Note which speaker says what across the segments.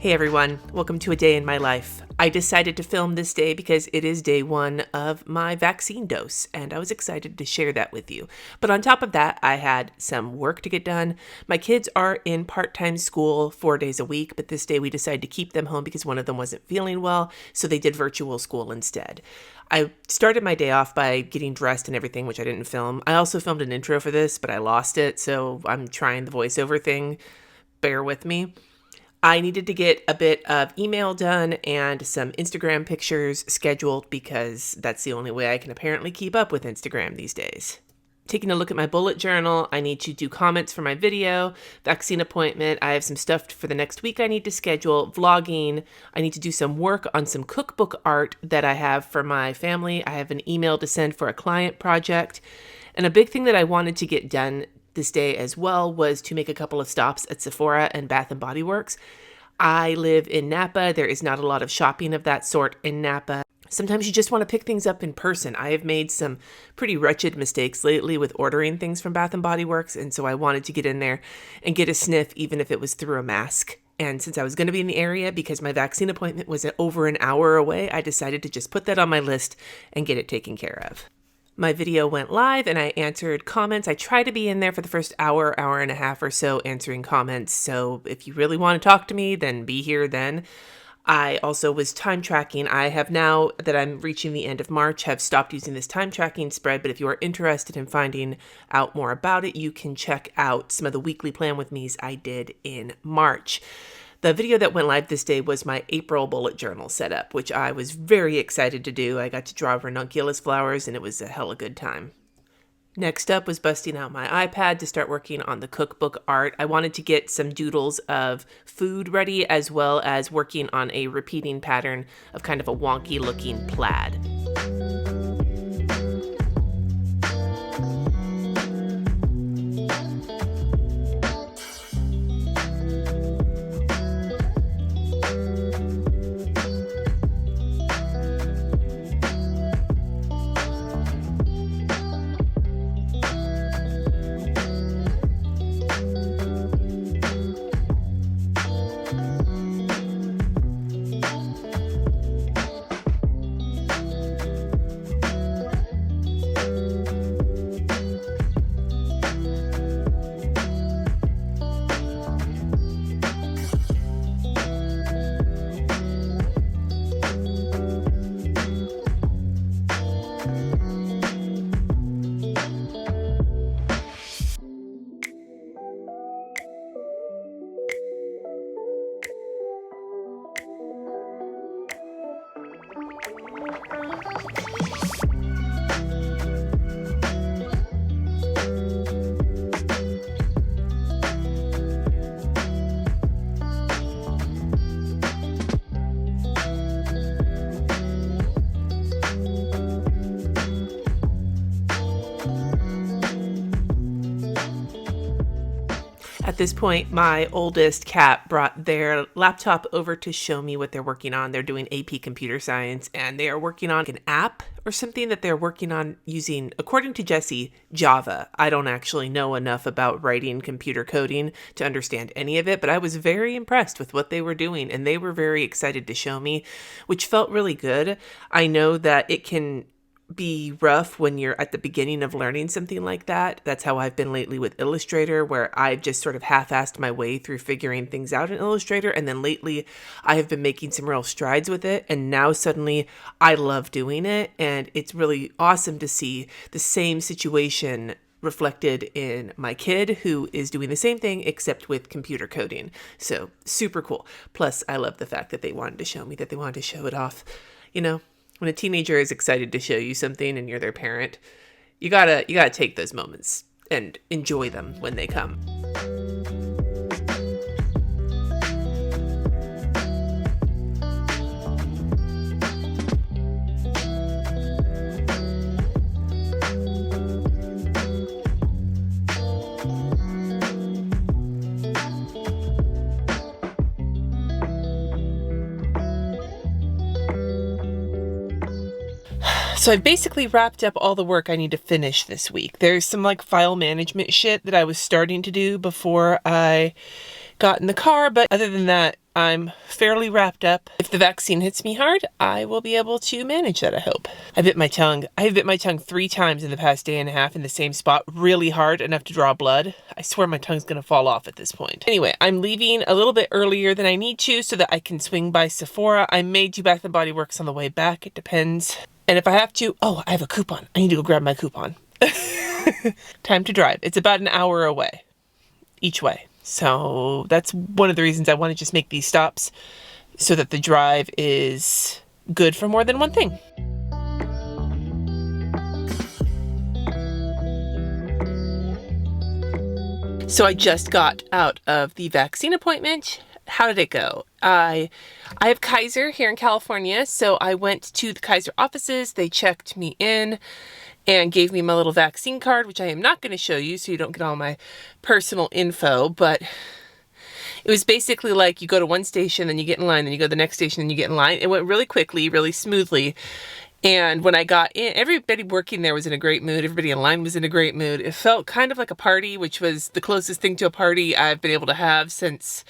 Speaker 1: Hey everyone, welcome to a day in my life. I decided to film this day because it is day one of my vaccine dose, and I was excited to share that with you. But on top of that, I had some work to get done. My kids are in part-time school 4 days a week, but this day we decided to keep them home because one of them wasn't feeling well, so they did virtual school instead. I started my day off by getting dressed and everything, which I didn't film. I also filmed an intro for this, but I lost it, so I'm trying the voiceover thing. Bear with me. I needed to get a bit of email done and some Instagram pictures scheduled because that's the only way I can apparently keep up with Instagram these days. Taking a look at my bullet journal, I need to do comments for my video, vaccine appointment, I have some stuff for the next week I need to schedule, vlogging, I need to do some work on some cookbook art that I have for my family, I have an email to send for a client project, and a big thing that I wanted to get done this day as well was to make a couple of stops at Sephora and BB Works. I live in Napa. There is not a lot of shopping of that sort in Napa. Sometimes you just want to pick things up in person. I have made some pretty wretched mistakes lately with ordering things from Bath & Body Works, and so I wanted to get in there and get a sniff, even if it was through a mask. And since I was going to be in the area because my vaccine appointment was over an hour away, I decided to just put that on my list and get it taken care of. My video went live and I answered comments. I try to be in there for the first hour and a half or so answering comments. So if you really want to talk to me, then be here then. I also was time tracking. I have now that I'm reaching the end of March, have stopped using this time tracking spread. But if you are interested in finding out more about it, you can check out some of the weekly plan with me's I did in March. The video that went live this day was my April bullet journal setup, which I was very excited to do. I got to draw ranunculus flowers and it was a hella good time. Next up was busting out my iPad to start working on the cookbook art. I wanted to get some doodles of food ready as well as working on a repeating pattern of kind of a wonky looking plaid. At this point, my oldest Kat brought their laptop over to show me what they're working on. They're doing AP Computer Science, and they are working on an app or something that they're working on using, according to Jessie, Java. I don't actually know enough about writing computer coding to understand any of it, but I was very impressed with what they were doing, and they were very excited to show me, which felt really good. I know that it can be rough when you're at the beginning of learning something like that. That's how I've been lately with Illustrator, where I've just sort of half-assed my way through figuring things out in Illustrator. And then lately I have been making some real strides with it. And now suddenly I love doing it. And it's really awesome to see the same situation reflected in my kid who is doing the same thing except with computer coding. So super cool. Plus I love the fact that they wanted to show me that they wanted to show it off. You know, when a teenager is excited to show you something and you're their parent, you gotta take those moments and enjoy them when they come. So I've basically wrapped up all the work I need to finish this week. There's some like file management shit that I was starting to do before I got in the car, but other than that, I'm fairly wrapped up. If the vaccine hits me hard, I will be able to manage that, I hope. I bit my tongue. I have bit my tongue 3 times in the past day and a half in the same spot, really hard, enough to draw blood. I swear my tongue's gonna fall off at this point. Anyway, I'm leaving a little bit earlier than I need to so that I can swing by Sephora. I may do Bath & Body Works on the way back. It depends. And if I have to, oh, I have a coupon. I need to go grab my coupon. Time to drive. It's about an hour away each way. So that's one of the reasons I want to just make these stops so that the drive is good for more than one thing. So I just got out of the vaccine appointment. How did it go? I have Kaiser here in California, so I went to the Kaiser offices. They checked me in and gave me my little vaccine card, which I am not going to show you so you don't get all my personal info, but it was basically like you go to one station, then you get in line, then you go to the next station, then you get in line. It went really quickly, really smoothly. And when I got in, everybody working there was in a great mood. Everybody in line was in a great mood. It felt kind of like a party, which was the closest thing to a party I've been able to have since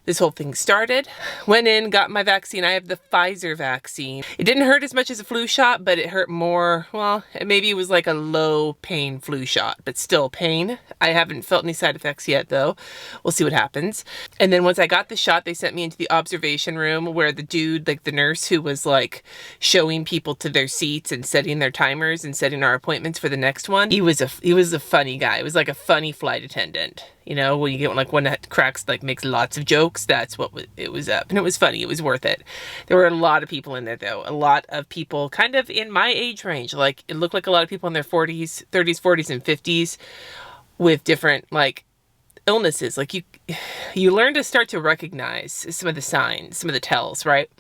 Speaker 1: this whole thing started. Went in, got my vaccine. I have the Pfizer vaccine. It didn't hurt as much as a flu shot, but it hurt more. Well, maybe it was like a low pain flu shot, but still pain. I haven't felt any side effects yet though. We'll see what happens. And then once I got the shot, they sent me into the observation room where the dude, like the nurse who was like showing people to their seats and setting their timers and setting our appointments for the next one. He was a funny guy. It was like a funny flight attendant. You know, when you get like one that cracks, like makes lots of jokes, that's what it was up. And it was funny. It was worth it. There were a lot of people in there though. A lot of people kind of in my age range. Like it looked like a lot of people in their 40s, 30s, 40s, and 50s with different like illnesses. Like you learn to start to recognize some of the signs, some of the tells, right?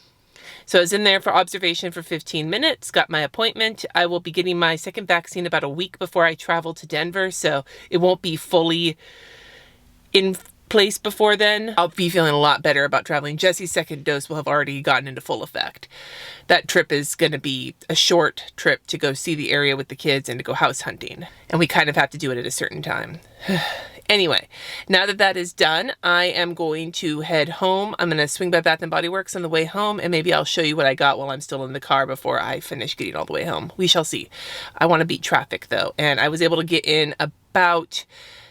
Speaker 1: So I was in there for observation for 15 minutes, got my appointment. I will be getting my second vaccine about a week before I travel to Denver, so it won't be fully in place before then. I'll be feeling a lot better about traveling. Jesse's second dose will have already gotten into full effect. That trip is going to be a short trip to go see the area with the kids and to go house hunting. And we kind of have to do it at a certain time. Anyway, now that that is done, I am going to head home. I'm going to swing by Bath & Body Works on the way home, and maybe I'll show you what I got while I'm still in the car before I finish getting all the way home. We shall see. I want to beat traffic, though, and I was able to get in about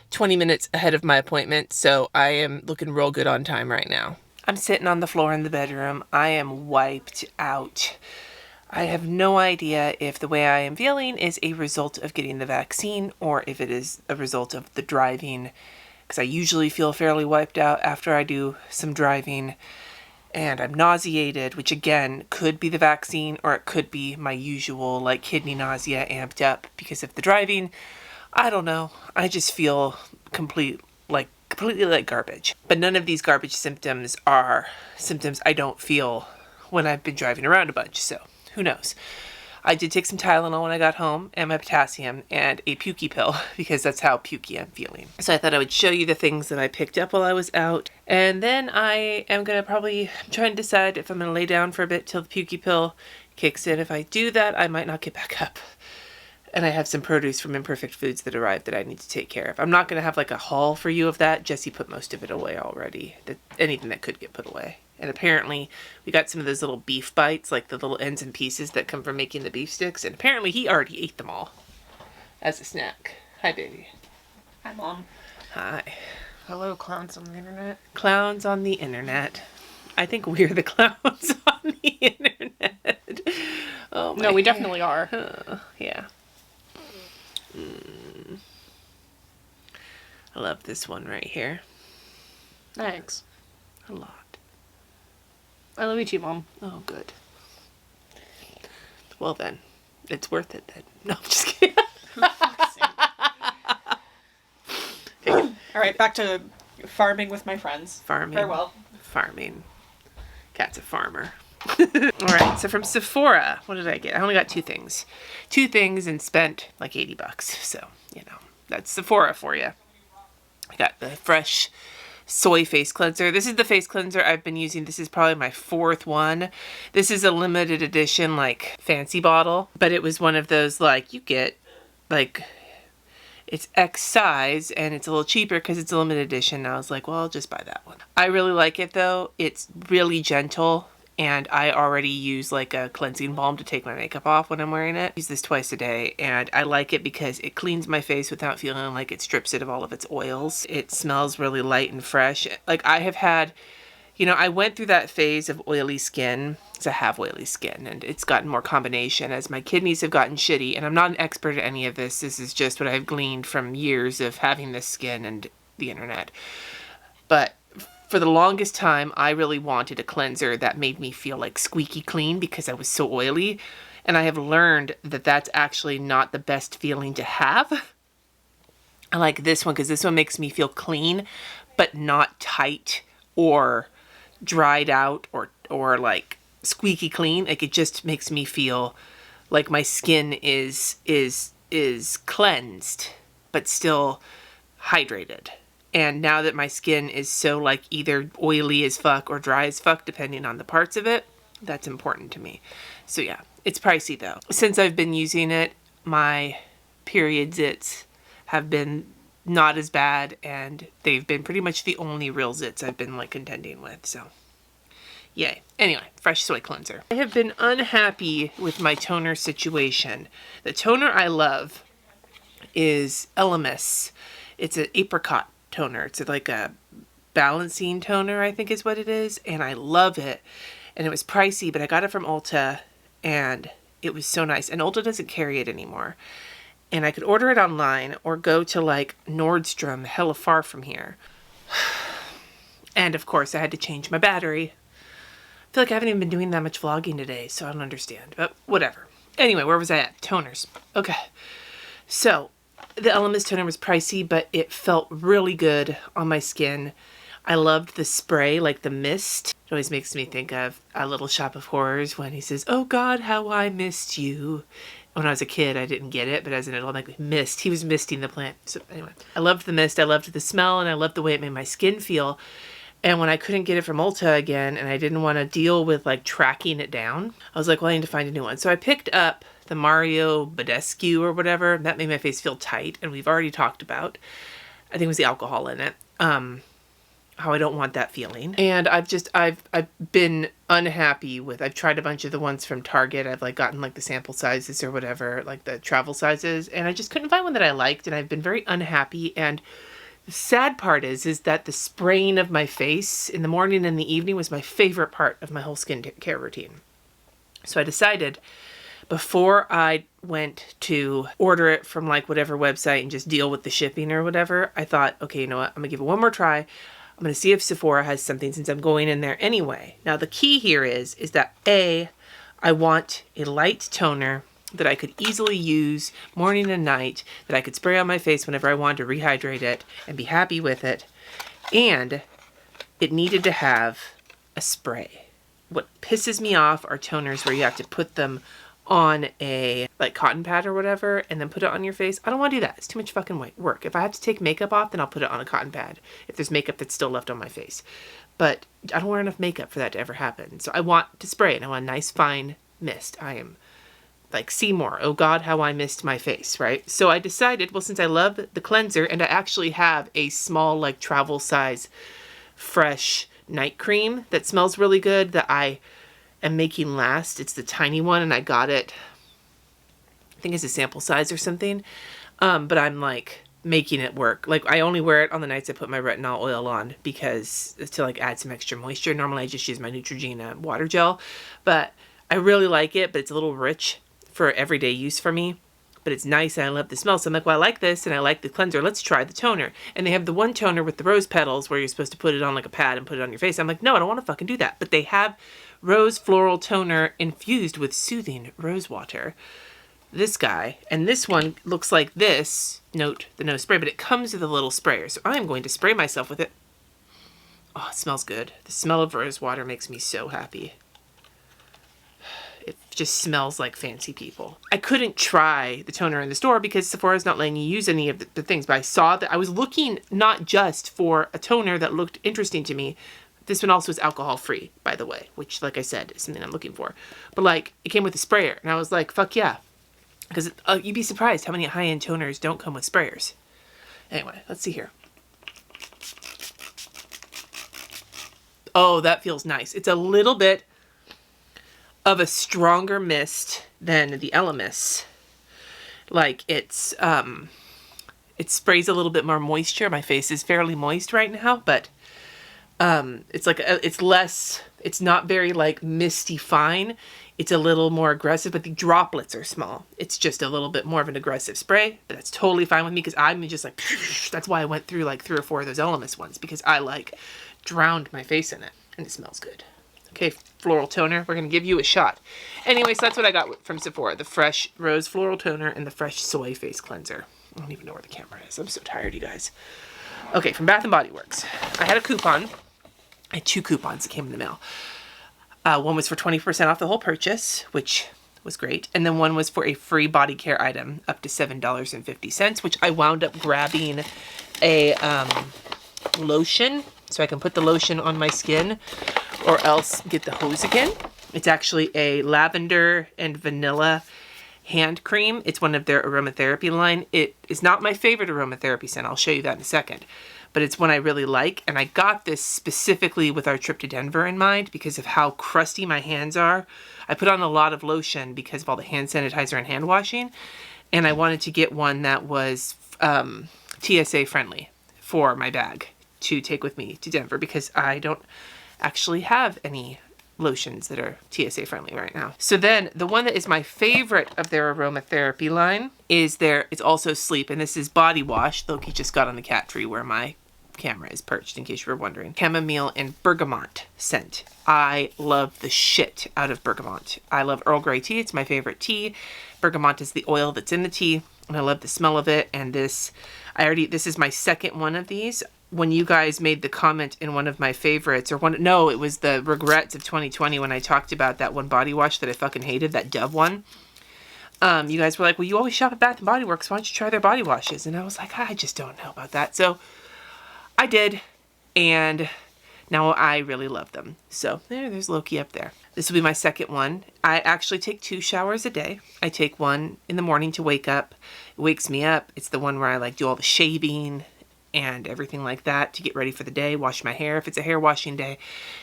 Speaker 1: 20 minutes ahead of my appointment, so I am looking real good on time right now. I'm sitting on the floor in the bedroom. I am wiped out. I have no idea if the way I am feeling is a result of getting the vaccine or if it is a result of the driving, because I usually feel fairly wiped out after I do some driving, and I'm nauseated, which again could be the vaccine or it could be my usual like kidney nausea amped up because of the driving. I don't know. I just feel completely like garbage. But none of these garbage symptoms are symptoms I don't feel when I've been driving around a bunch, so who knows. I did take some Tylenol when I got home and my potassium and a pukey pill because that's how pukey I'm feeling. So I thought I would show you the things that I picked up while I was out. And then I am going to probably try and decide if I'm going to lay down for a bit till the pukey pill kicks in. If I do that, I might not get back up. And I have some produce from Imperfect Foods that arrived that I need to take care of. I'm not going to have like a haul for you of that. Jesse put most of it away already. Anything that could get put away. And apparently we got some of those little beef bites, like the little ends and pieces that come from making the beef sticks. And apparently he already ate them all as a snack. Hi, baby.
Speaker 2: Hi, Mom.
Speaker 1: Hi.
Speaker 2: Hello, clowns on the internet.
Speaker 1: Clowns on the internet. I think we're the clowns on the internet. Oh,
Speaker 2: no, we definitely are.
Speaker 1: Yeah. I love this one right here.
Speaker 2: Thanks.
Speaker 1: A lot.
Speaker 2: I love you too, Mom.
Speaker 1: Oh, good. Well then, it's worth it then. No, I'm just kidding.
Speaker 2: All right, back to farming with my friends.
Speaker 1: Farming.
Speaker 2: Farewell.
Speaker 1: Farming. Cat's a farmer. All right, so from Sephora, what did I get? I only got 2 things. 2 things and spent like $80. So, you know, that's Sephora for you. I got the fresh soy face cleanser. This is the face cleanser I've been using. This is probably my 4th one. This is a limited edition, like, fancy bottle. But it was one of those, like, you get, like, It's X size and it's a little cheaper because it's a limited edition. I was like, well, I'll just buy that one. I really like it though. It's really gentle. And I already use like a cleansing balm to take my makeup off when I'm wearing it. I use this twice a day and I like it because it cleans my face without feeling like it strips it of all of its oils. It smells really light and fresh. Like I have had, you know, I went through that phase of oily skin, because I have oily skin, and it's gotten more combination as my kidneys have gotten shitty. And I'm not an expert at any of this. This is just what I've gleaned from years of having this skin and the internet. But for the longest time, I really wanted a cleanser that made me feel like squeaky clean because I was so oily. And I have learned that that's actually not the best feeling to have. I like this one because this one makes me feel clean, but not tight or dried out or like squeaky clean. Like it just makes me feel like my skin is cleansed, but still hydrated. And now that my skin is so like either oily as fuck or dry as fuck, depending on the parts of it, that's important to me. So yeah, it's pricey though. Since I've been using it, my period zits have been not as bad, and they've been pretty much the only real zits I've been like contending with, so yay. Anyway, fresh soy cleanser. I have been unhappy with my toner situation. The toner I love is Elemis. It's an apricot toner. It's like a balancing toner, I think is what it is, and I love it. And it was pricey, but I got it from Ulta and it was so nice. And Ulta doesn't carry it anymore. And I could order it online or go to like Nordstrom, hella far from here. And of course I had to change my battery. I feel like I haven't even been doing that much vlogging today, so I don't understand, but whatever. Anyway, where was I at? Toners. Okay. So the Elemis toner was pricey, but it felt really good on my skin. I loved the spray, like the mist. It always makes me think of A Little Shop of Horrors when he says, "Oh God, how I missed you." When I was a kid, I didn't get it, but as an adult, I'm like, mist. He was misting the plant. So anyway, I loved the mist. I loved the smell, and I loved the way it made my skin feel. And when I couldn't get it from Ulta again, and I didn't want to deal with like tracking it down, I was like, well, I need to find a new one. So I picked up the Mario Badescu or whatever. That made my face feel tight, and we've already talked about, I think it was the alcohol in it, how I don't want that feeling. And I've been unhappy with, I've tried a bunch of the ones from Target. I've like gotten like the sample sizes or whatever, like the travel sizes, and I just couldn't find one that I liked, and I've been very unhappy. And the sad part is that the spraying of my face in the morning and the evening was my favorite part of my whole skincare routine. So I decided before I went to order it from like whatever website and just deal with the shipping or whatever, I thought, okay, you know what? I'm gonna give it one more try. I'm gonna see if Sephora has something since I'm going in there anyway. Now the key here is that I want a light toner that I could easily use morning and night, that I could spray on my face whenever I wanted to rehydrate it and be happy with it. And it needed to have a spray. What pisses me off are toners where you have to put them on a like cotton pad or whatever and then put it on your face. I don't want to do that. It's too much fucking work. If I have to take makeup off, then I'll put it on a cotton pad if there's makeup that's still left on my face. But I don't wear enough makeup for that to ever happen. So I want to spray it. I want a nice fine mist. I am like Seymour. Oh God, how I missed my face, right? So I decided, well, since I love the cleanser and I actually have a small like travel size fresh night cream that smells really good that I am making last. It's the tiny one and I got it, I think it's a sample size or something. But I'm like making it work. Like I only wear it on the nights I put my retinol oil on because to like add some extra moisture. Normally I just use my Neutrogena water gel, but I really like it, but it's a little rich for everyday use for me, but it's nice and I love the smell. So I'm like, well, I like this and I like the cleanser. Let's try the toner. And they have the one toner with the rose petals where you're supposed to put it on like a pad and put it on your face. I'm like, no, I don't want to fucking do that. But they have rose floral toner infused with soothing rose water. This guy, and this one looks like this. Note the no spray, but it comes with a little sprayer. So I'm going to spray myself with it. Oh, it smells good. The smell of rose water makes me so happy. It just smells like fancy people. I couldn't try the toner in the store because Sephora's not letting you use any of the things, but I saw that I was looking not just for a toner that looked interesting to me. This one also is alcohol free, by the way, which like I said, is something I'm looking for. But like it came with a sprayer and I was like, fuck yeah. Because you'd be surprised how many high-end toners don't come with sprayers. Anyway, let's see here. Oh, that feels nice. It's a little bit of a stronger mist than the Elemis. Like it's, it sprays a little bit more moisture. My face is fairly moist right now, but it's like, it's less, it's not very like misty fine. It's a little more aggressive, but the droplets are small. It's just a little bit more of an aggressive spray, but that's totally fine with me because I'm just like, that's why I went through like 3 or 4 of those Elemis ones, because I like drowned my face in it and it smells good. Okay, floral toner, we're gonna give you a shot. Anyway, so that's what I got from Sephora, the fresh rose floral toner and the fresh soy face cleanser. I don't even know where the camera is. I'm so tired, you guys. Okay, from Bath & Body Works. I had a coupon. I had 2 coupons that came in the mail. One was for 20% off the whole purchase, which was great. And then one was for a free body care item up to $7.50, which I wound up grabbing a lotion so I can put the lotion on my skin or else get the hose again. It's actually a lavender and vanilla hand cream. It's one of their aromatherapy line. It is not my favorite aromatherapy scent. I'll show you that in a second. But it's one I really like. And I got this specifically with our trip to Denver in mind because of how crusty my hands are. I put on a lot of lotion because of all the hand sanitizer and hand washing. And I wanted to get one that was TSA friendly for my bag to take with me to Denver because I don't actually have any lotions that are TSA friendly right now. So then the one that is my favorite of their aromatherapy line is it's also sleep, and this is body wash. Loki just got on the cat tree where my camera is perched, in case you were wondering. Chamomile and bergamot scent. I love the shit out of bergamot. I love Earl Grey tea. It's my favorite tea. Bergamot is the oil that's in the tea, and I love the smell of it. And this is my second one of these. When you guys made the comment in one of my favorites, it was the regrets of 2020 when I talked about that one body wash that I fucking hated, that Dove one. You guys were like, well, you always shop at Bath & Body Works. Why don't you try their body washes? And I was like, I just don't know about that. So I did, and now I really love them. So there's Loki up there. This will be my second one. I actually take 2 showers a day. I take one in the morning to wake up. It wakes me up. It's the one where I like do all the shaving and everything like that to get ready for the day, wash my hair if it's a hair washing day.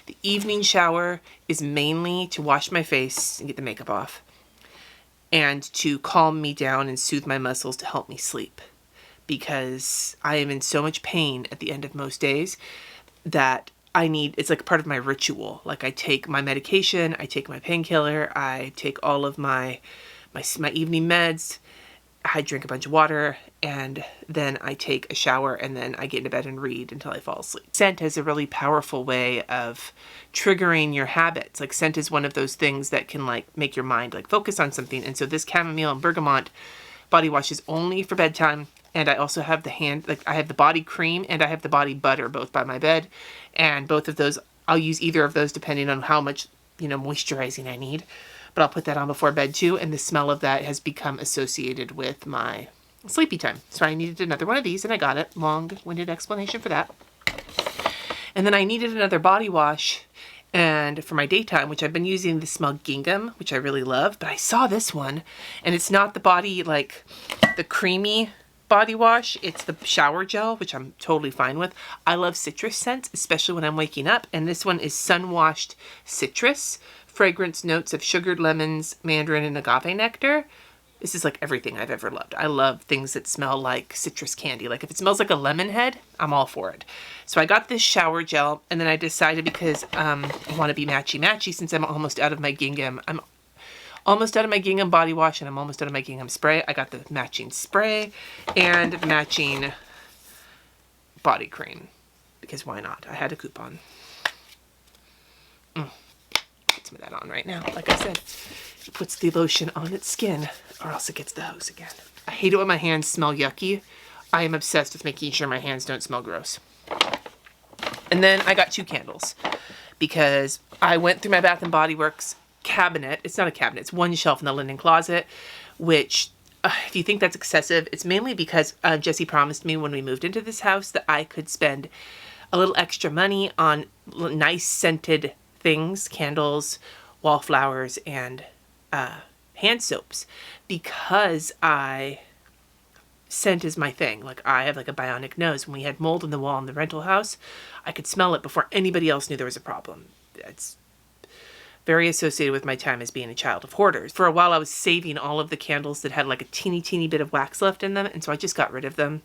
Speaker 1: The evening shower is mainly to wash my face and get the makeup off and to calm me down and soothe my muscles to help me sleep, because I am in so much pain at the end of most days that it's like part of my ritual. Like I take my medication, I take my painkiller, I take all of my evening meds, I drink a bunch of water, and then I take a shower, and then I get into bed and read until I fall asleep. Scent is a really powerful way of triggering your habits. Like scent is one of those things that can like make your mind like focus on something. And so this chamomile and bergamot body wash is only for bedtime. And I also have I have the body cream and I have the body butter both by my bed. And both of those, I'll use either of those depending on how much, moisturizing I need. But I'll put that on before bed too, and the smell of that has become associated with my sleepy time. So I needed another one of these, and I got it. Long-winded explanation for that. And then I needed another body wash, and for my daytime, which I've been using the smell gingham, which I really love, but I saw this one, and it's not the body, like, the creamy body wash. It's the shower gel, which I'm totally fine with. I love citrus scents, especially when I'm waking up, and this one is sun-washed citrus. Fragrance notes of sugared lemons, mandarin, and agave nectar. This is like everything I've ever loved. I love things that smell like citrus candy. Like if it smells like a lemon head, I'm all for it. So I got this shower gel, and then I decided because I want to be matchy-matchy since I'm almost out of my gingham. I'm almost out of my gingham body wash, and I'm almost out of my gingham spray. I got the matching spray and matching body cream because why not? I had a coupon. Some of that on right now. Like I said, it puts the lotion on its skin or else it gets the hose again. I hate it when my hands smell yucky. I am obsessed with making sure my hands don't smell gross. And then I got 2 candles because I went through my Bath & Body Works cabinet. It's not a cabinet. It's one shelf in the linen closet, which if you think that's excessive, it's mainly because Jesse promised me when we moved into this house that I could spend a little extra money on nice scented things, candles, wallflowers, and hand soaps, because I scent is my thing. Like, I have like a bionic nose. When we had mold in the wall in the rental house, I could smell it before anybody else knew there was a problem. It's very associated with my time as being a child of hoarders. For a while, I was saving all of the candles that had like a teeny bit of wax left in them, and so I just got rid of them.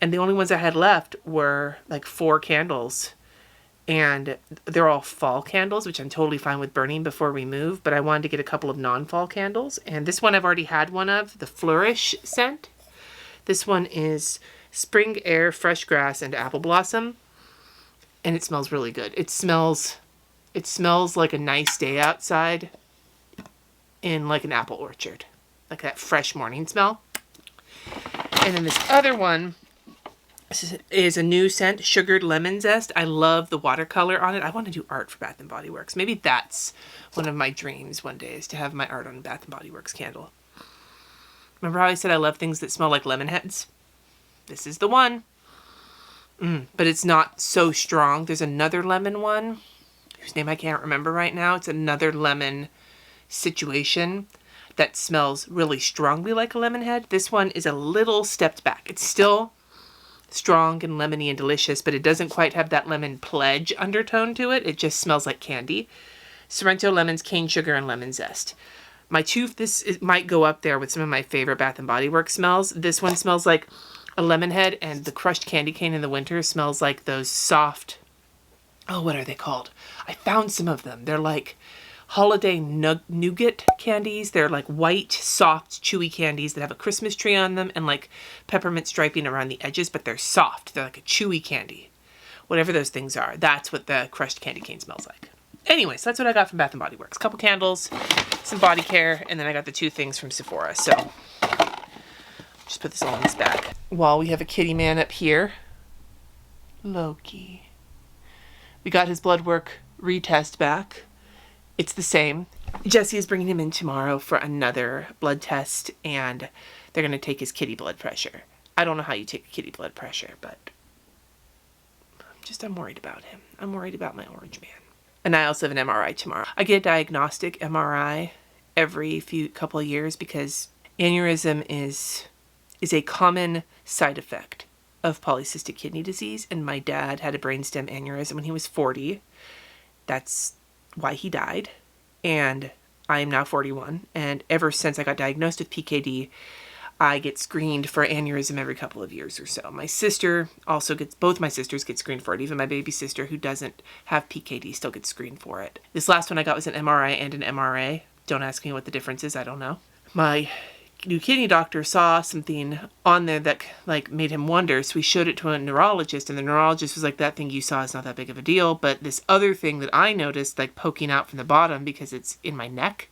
Speaker 1: And the only ones I had left were like 4 candles. And they're all fall candles, which I'm totally fine with burning before we move. But I wanted to get a couple of non-fall candles. And this one I've already had one of, the Flourish scent. This one is Spring Air, Fresh Grass, and Apple Blossom. And it smells really good. It smells like a nice day outside in like an apple orchard. Like that fresh morning smell. And then this other one is a new scent, Sugared Lemon Zest. I love the watercolor on it. I want to do art for Bath & Body Works. Maybe that's one of my dreams one day, is to have my art on a Bath & Body Works candle. Remember how I said I love things that smell like lemon heads? This is the one. But it's not so strong. There's another lemon one, whose name I can't remember right now. It's another lemon situation that smells really strongly like a lemon head. This one is a little stepped back. It's still strong and lemony and delicious, but it doesn't quite have that lemon pledge undertone to it. It just smells like candy. Sorrento lemons, cane sugar, and lemon zest. It might go up there with some of my favorite Bath & Body Works smells. This one smells like a lemon head, and the crushed candy cane in the winter smells like those soft, what are they called? I found some of them. They're like holiday nougat candies. They're like white, soft, chewy candies that have a Christmas tree on them and like peppermint striping around the edges, but they're soft. They're like a chewy candy. Whatever those things are, that's what the crushed candy cane smells like. Anyways, that's what I got from Bath & Body Works. A couple candles, some body care, and then I got the 2 things from Sephora. So just put this all in this bag. While we have a kitty man up here, Loki. We got his blood work retest back. It's the same. Jesse is bringing him in tomorrow for another blood test, and they're going to take his kitty blood pressure. I don't know how you take a kitty blood pressure, but I'm worried about him. I'm worried about my orange man. And I also have an MRI tomorrow. I get a diagnostic MRI every couple of years because aneurysm is a common side effect of polycystic kidney disease, and my dad had a brainstem aneurysm when he was 40. That's why he died, and I am now 41, and ever since I got diagnosed with PKD, I get screened for aneurysm every couple of years or so. My sister also both my sisters get screened for it. Even my baby sister, who doesn't have PKD, still gets screened for it. This last one I got was an MRI and an MRA. Don't ask me what the difference is. I don't know. My new kidney doctor saw something on there that like made him wonder, so we showed it to a neurologist, and the neurologist was like, that thing you saw is not that big of a deal, but this other thing that I noticed like poking out from the bottom because it's in my neck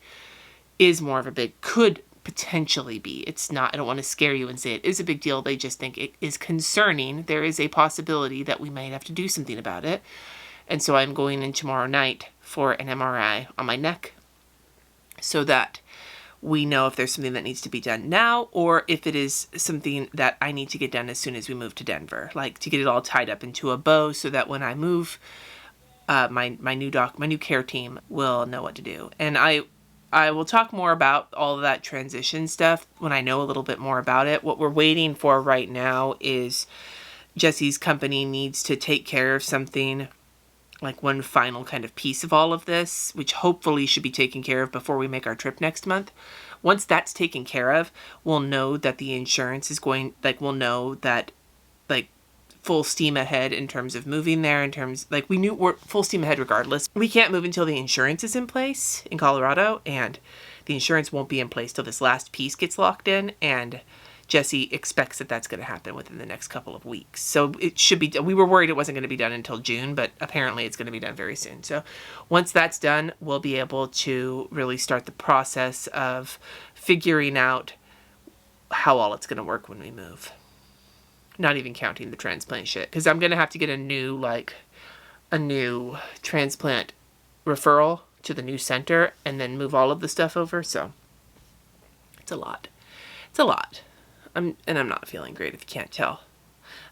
Speaker 1: is more of a could potentially be. It's not, I don't want to scare you and say it is a big deal. They just think it is concerning. There is a possibility that we might have to do something about it. And so I'm going in tomorrow night for an MRI on my neck so that we know if there's something that needs to be done now, or if it is something that I need to get done as soon as we move to Denver, like to get it all tied up into a bow so that when I move, my new care team will know what to do. And I will talk more about all of that transition stuff when I know a little bit more about it. What we're waiting for right now is Jesse's company needs to take care of something, like one final kind of piece of all of this, which hopefully should be taken care of before we make our trip next month. Once that's taken care of, we'll know that the insurance is we'll know that full steam ahead in terms of moving there, we knew we're full steam ahead regardless. We can't move until the insurance is in place in Colorado, and the insurance won't be in place till this last piece gets locked in, and Jesse expects that that's going to happen within the next couple of weeks. So it should be, we were worried it wasn't going to be done until June, but apparently it's going to be done very soon. So once that's done, we'll be able to really start the process of figuring out how all it's going to work when we move. Not even counting the transplant shit, because I'm going to have to get a new transplant referral to the new center and then move all of the stuff over. So it's a lot. It's a lot. I'm not feeling great if you can't tell.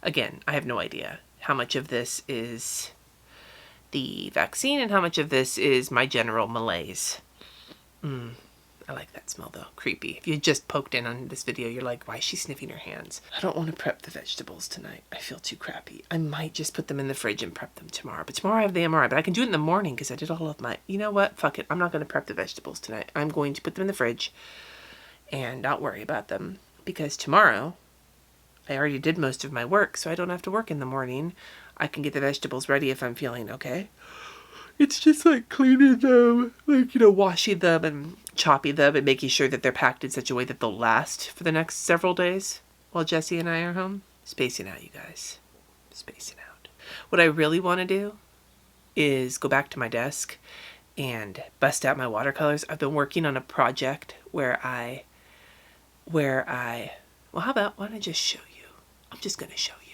Speaker 1: Again, I have no idea how much of this is the vaccine and how much of this is my general malaise. I I like that smell though. Creepy. If you just poked in on this video, you're like, why is she sniffing her hands? I don't want to prep the vegetables tonight. I feel too crappy. I might just put them in the fridge and prep them tomorrow. But tomorrow I have the MRI, but I can do it in the morning because I did all of my, you know what? Fuck it. I'm not going to prep the vegetables tonight. I'm going to put them in the fridge and not worry about them because tomorrow I already did most of my work, so I don't have to work in the morning. I can get the vegetables ready if I'm feeling okay. It's just like cleaning them, like, you know, washing them and chopping them and making sure that they're packed in such a way that they'll last for the next several days while Jesse and I are home. Spacing out, you guys. Spacing out. What I really want to do is go back to my desk and bust out my watercolors. I've been working on a project where I, well, how about, why don't I just show you? I'm just going to show you.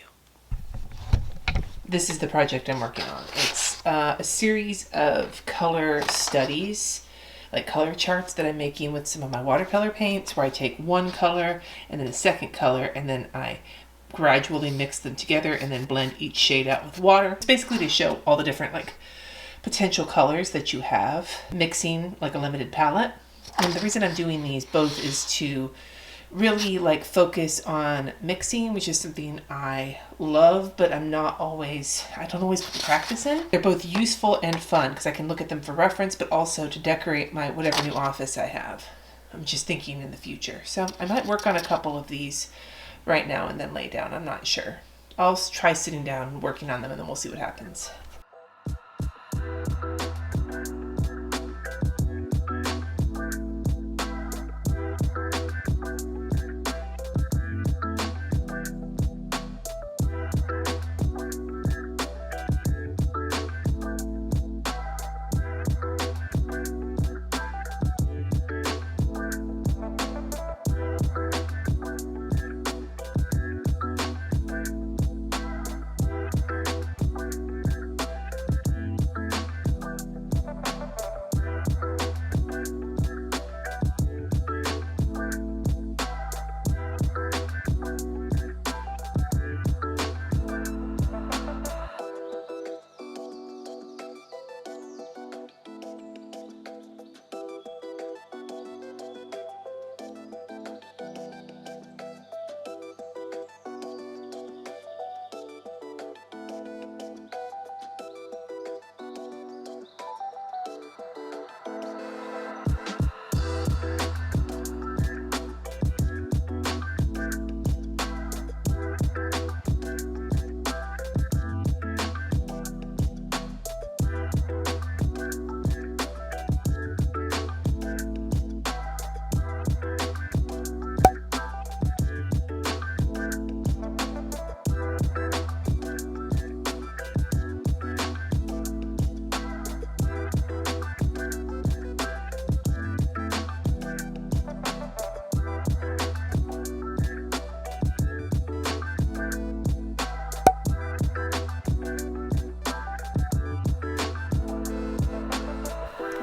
Speaker 1: This is the project I'm working on. It's a series of color studies, like color charts that I'm making with some of my watercolor paints, where I take one color and then a second color and then I gradually mix them together and then blend each shade out with water. It's basically to show all the different like potential colors that you have, mixing like a limited palette. And the reason I'm doing these both is to really like focus on mixing, which is something I love, but I don't always put the practice in. They're both useful and fun because I can look at them for reference, but also to decorate my whatever new office I have. I'm just thinking in the future. So I might work on a couple of these right now and then lay down. I'm not sure. I'll try sitting down and working on them and then we'll see what happens.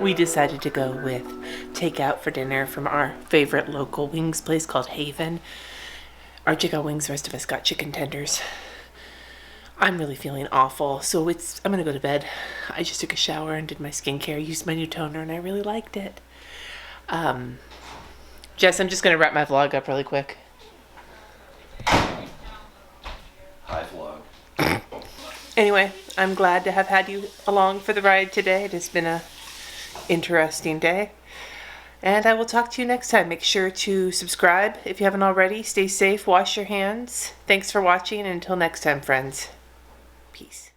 Speaker 1: We decided to go with takeout for dinner from our favorite local wings place called Haven. RJ got wings, the rest of us got chicken tenders. I'm really feeling awful, so I'm gonna go to bed. I just took a shower and did my skincare, used my new toner, and I really liked it. Jess, I'm just gonna wrap my vlog up really quick.
Speaker 3: Hi, vlog.
Speaker 1: Anyway, I'm glad to have had you along for the ride today. It has been a interesting day. And I will talk to you next time. Make sure to subscribe if you haven't already. Stay safe, wash your hands. Thanks for watching, and until next time, friends. Peace.